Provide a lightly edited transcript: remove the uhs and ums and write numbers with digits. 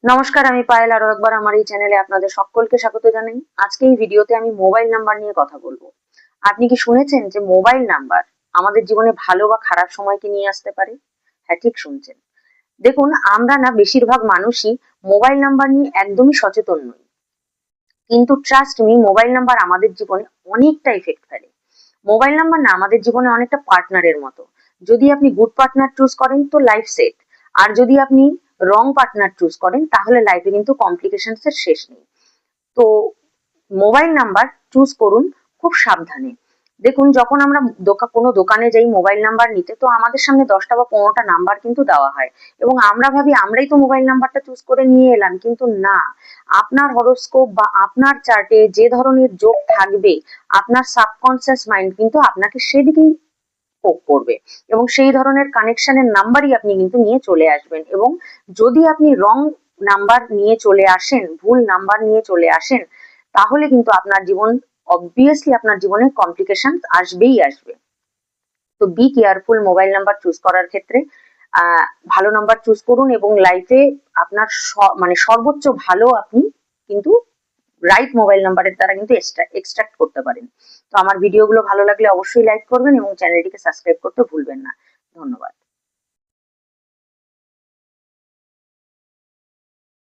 নমস্কার, আমি পায়েল আরো একবার আমার এই চ্যানেলে আপনাদের সকলকে স্বাগত জানাই। আজকে এই ভিডিওতে আমি মোবাইল নাম্বার নিয়ে কথা বলবো। আপনি কি শুনেছেন যে মোবাইল নাম্বার আমাদের জীবনে ভালো বা খারাপ সময়কে নিয়ে আসতে পারে? হ্যাঁ, ঠিক শুনছেন। দেখুন, আমরা না বেশিরভাগ মানুষই মোবাইল নাম্বার নিয়ে একদমই সচেতন নই। কিন্তু ট্রাস্ট মি, মোবাইল নাম্বার আমাদের জীবনে অনেকটা ইফেক্ট ফেলে। মোবাইল নাম্বার না আমাদের জীবনে অনেকটা পার্টনারের মতো। যদি আপনি গুড পার্টনার চুজ করেন তো লাইফ সেট, আর যদি আপনি রং পার্টনার চুজ করেন তাহলে লাইফে কিন্তু কমপ্লিকেশনস এর শেষ নেই। তো মোবাইল নাম্বার চুজ করুন খুব সাবধানে। দেখুন, যখন আমরা কোনো দোকানে যাই মোবাইল নাম্বার নিতে, তো আমাদের সামনে 10টা বা 15টা নাম্বার কিন্তু দেওয়া হয় এবং আমরা ভাবি আমরাই তো মোবাইল নাম্বারটা চুজ করে নিয়ে এলাম, কিন্তু না। আপনার হরোস্কোপ বা আপনার চার্টে যে ধরনের যোগ থাকবে, আপনার সাবকনসিয়াস মাইন্ড কিন্তু আপনাকে সেদিকেই পোক করবে এবং সেই ধরনের কানেকশনের নাম্বারই আপনি কিন্তু নিয়ে চলে আসবেন। এবং যদি আপনি রং নাম্বার নিয়ে চলে আসেন, ভুল নাম্বার নিয়ে চলে আসেন, তাহলে কিন্তু আপনার জীবন অবভিয়াসলি আপনার জীবনে কমপ্লিকেশন আসবেই আসবে। তো be careful mobile number choose করার ক্ষেত্রে। ভালো নাম্বার চুজ করুন এবং লাইফে আপনার মানে সর্বোচ্চ ভালো আপনি কিন্তু রাইট মোবাইল নাম্বারের দ্বারা কিন্তু এক্সট্রাক্ট করতে পারেন। তো আমার ভিডিওগুলো ভালো লাগলে অবশ্যই লাইক করবেন এবং চ্যানেলটিকে সাবস্ক্রাইব করতে ভুলবেন না। ধন্যবাদ।